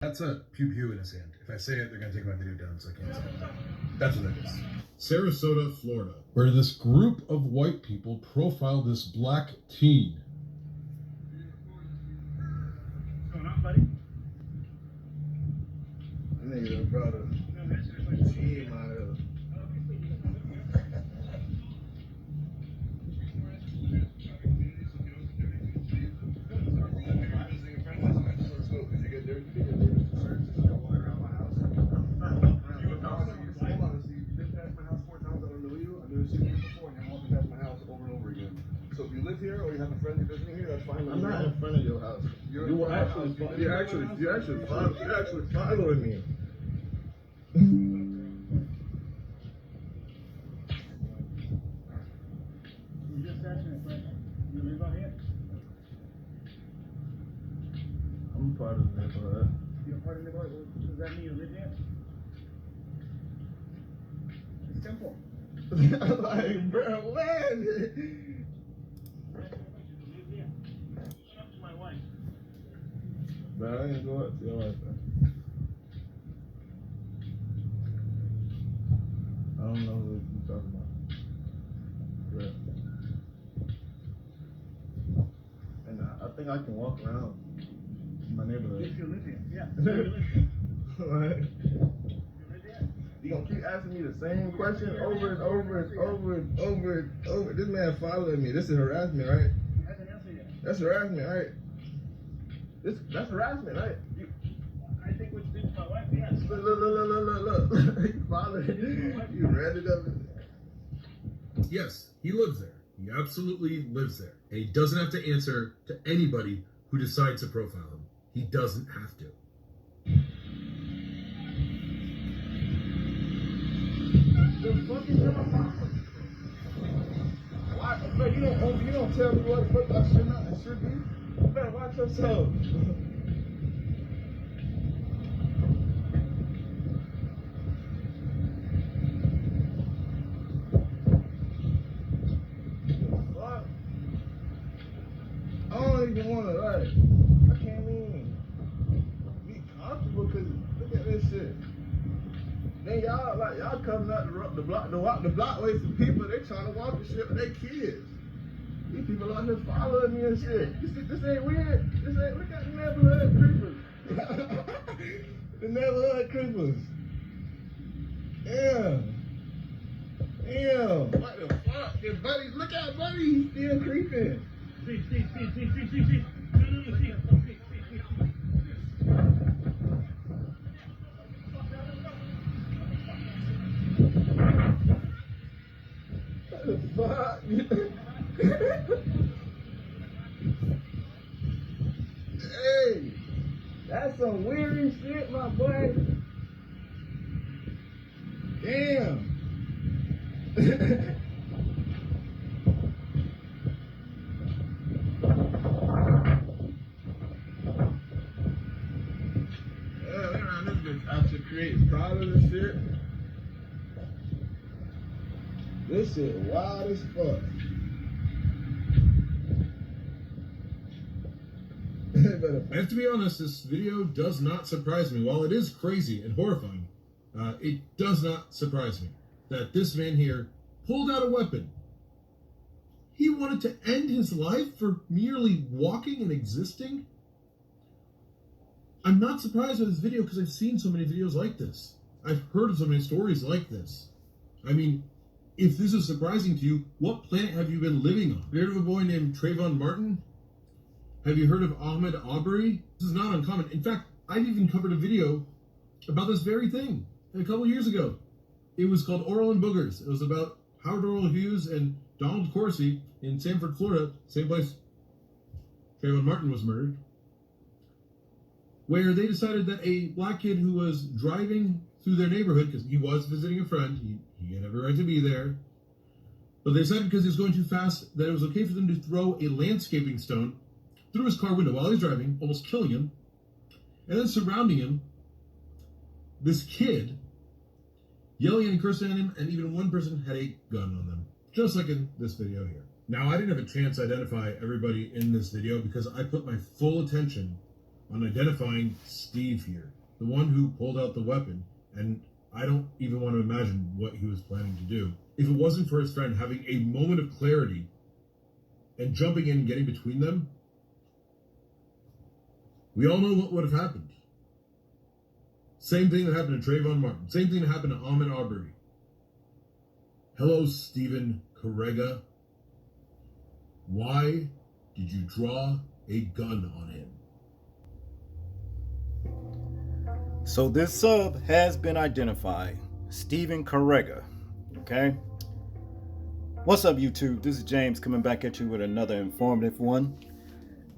That's a pew-pew in his hand. If I say it, they're going to take my video down, so I can't say it. That's what that is. Sarasota, Florida, where this group of white people profiled this black teen. What's going on, buddy? Nigga brought a team out of. So if you live here or you have a friend who visiting here, that's fine. I'm not in front of your house. You're actually following me. You just asking a question. You live out here? I'm part of the neighborhood. You're part of the neighborhood? Does that mean you live there? It's simple. Like, bro, when? You live there. Shut up to my wife. Bro, I ain't go up to your wife, man. I don't know what you're talking about. Yeah. And I think I can walk around my neighborhood. If you live here. Yeah. You live here. What? You live there? You gonna keep asking me the same question over and over and over and over and over. This man following me. This is harassment, right? He hasn't answered yet. That's harassment, right? That's harassment, right? I think what you did to my wife, yes. Look. You following it. You read it up. Yes, he lives there. He absolutely lives there. And he doesn't have to answer to anybody who decides to profile him. He doesn't have to. The fuck is your problem? Why? Bro, you don't tell me what the fuck I should not and should be. You better watch yourself. Fuck. I don't even want to, like, I can't even be comfortable because look at this shit. Then y'all coming out the block way from people, they trying to walk the shit with their kids. These people out here following me and shit. This ain't weird. This ain't, look at the neighborhood creepers. The neighborhood creepers. Damn. What the fuck? Your buddy, look at Buddy, he's still creeping. See. No, see. What the fuck? Hey, that's some weird shit, my boy. Damn. Yeah, this bitch out to create problems and shit. This shit wild as fuck. I have to be honest, this video does not surprise me. While it is crazy and horrifying, it does not surprise me that this man here pulled out a weapon. He wanted to end his life for merely walking and existing. I'm not surprised by this video because I've seen so many videos like this. I've heard of so many stories like this. I mean, if this is surprising to you, what planet have you been living on? Have you heard of a boy named Trayvon Martin? Have you heard of Ahmed Aubrey? This is not uncommon. In fact, I've even covered a video about this very thing a couple years ago. It was called Oral and Boogers. It was about Howard Oral Hughes and Donald Corsi in Sanford, Florida, same place Trayvon Martin was murdered, where they decided that a black kid who was driving through their neighborhood, because he was visiting a friend, he had every right to be there, but they decided because he was going too fast that it was okay for them to throw a landscaping stone through his car window while he was driving, almost killing him, and then surrounding him, this kid yelling and cursing at him, and even one person had a gun on them, just like in this video here. Now, I didn't have a chance to identify everybody in this video because I put my full attention on identifying Steve here, the one who pulled out the weapon, and I don't even want to imagine what he was planning to do. If it wasn't for his friend having a moment of clarity and jumping in and getting between them, we all know what would have happened. Same thing that happened to Trayvon Martin. Same thing that happened to Ahmaud Arbery. Hello, Stephen Carega. Why did you draw a gun on him? So this sub has been identified. Stephen Carega. Okay? What's up, YouTube? This is James coming back at you with another informative one.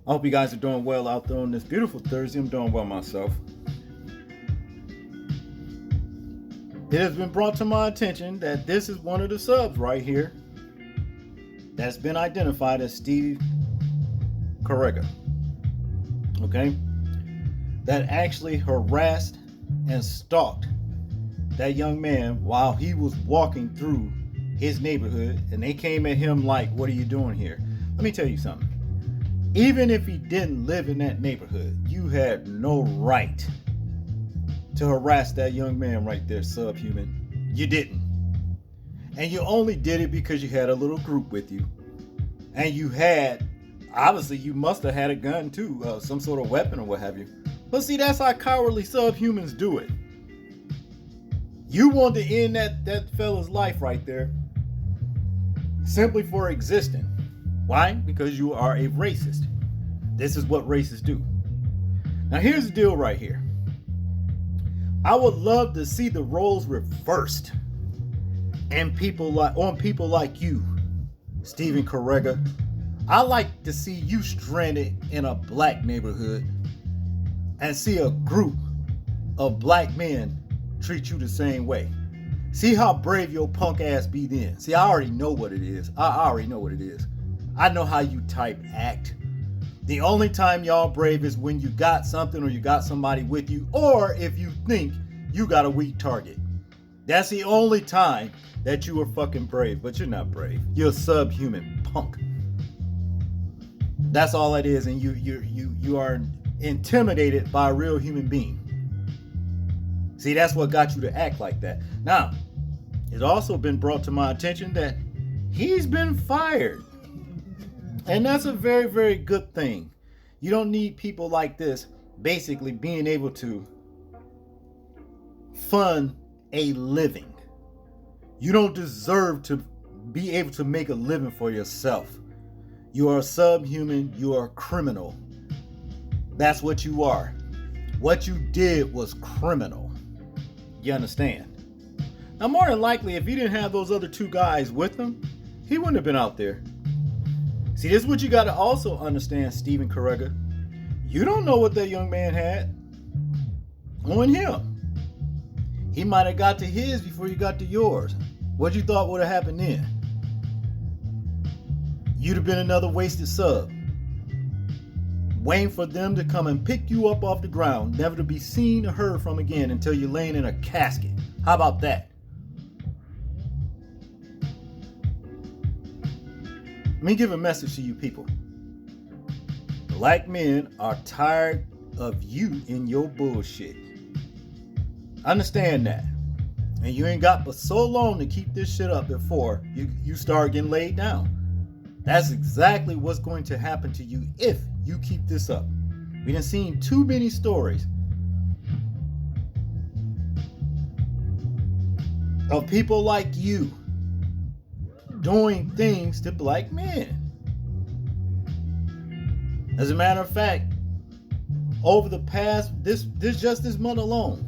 I hope you guys are doing well out there on this beautiful Thursday. I'm doing well myself. It has been brought to my attention that this is one of the subs right here that's been identified as Steve Carega. Okay? That actually harassed and stalked that young man while he was walking through his neighborhood, and they came at him like, what are you doing here? Let me tell you something. Even if he didn't live in that neighborhood, you had no right to harass that young man right there, subhuman. You didn't. And you only did it because you had a little group with you. And you had, obviously you must have had a gun too, some sort of weapon or what have you. But see, that's how cowardly subhumans do it. You want to end that fella's life right there simply for existing. Why? Because you are a racist. This is what racists do. Now here's the deal right here. I would love to see the roles reversed and people like you, Stephen Carega. I like to see you stranded in a black neighborhood and see a group of black men treat you the same way. See how brave your punk ass be then. See, I already know what it is. I already know what it is. I know how you type act. The only time y'all brave is when you got something or you got somebody with you, or if you think you got a weak target. That's the only time that you are fucking brave, but you're not brave. You're a subhuman punk. That's all it is, and you are intimidated by a real human being. See, that's what got you to act like that. Now, it's also been brought to my attention that he's been fired. And that's a very, very good thing. You don't need people like this basically being able to fund a living. You don't deserve to be able to make a living for yourself. You are a subhuman. You are a criminal. That's what you are. What you did was criminal. You understand? Now, more than likely, if he didn't have those other two guys with him, he wouldn't have been out there. See, this is what you got to also understand, Stephen Carega. You don't know what that young man had on him. He might have got to his before you got to yours. What you thought would have happened then? You'd have been another wasted sub, waiting for them to come and pick you up off the ground, never to be seen or heard from again until you're laying in a casket. How about that? Let me give a message to you people. Black men are tired of you and your bullshit. Understand that. And you ain't got but so long to keep this shit up before you start getting laid down. That's exactly what's going to happen to you if you keep this up. We done seen too many stories of people like you doing things to black men. As a matter of fact, over the past this month alone,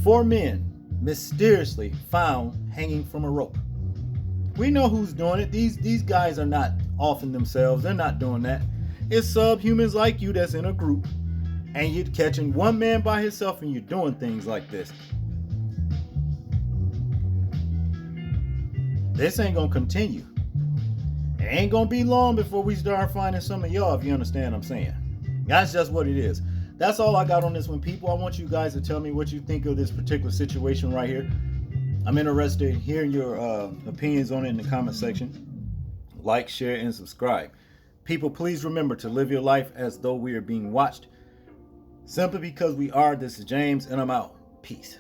4 men mysteriously found hanging from a rope. We know who's doing it. These guys are not offing themselves. They're not doing that. It's subhumans like you that's in a group, and you're catching one man by himself and you're doing things like this. This ain't gonna continue. It ain't gonna be long before we start finding some of y'all, if you understand what I'm saying. That's just what it is. That's all I got on this one, people. I want you guys to tell me what you think of this particular situation right here. I'm interested in hearing your opinions on it in the comment section. Like, share, and subscribe. People, please remember to live your life as though we are being watched. Simply because we are. This is James, and I'm out. Peace.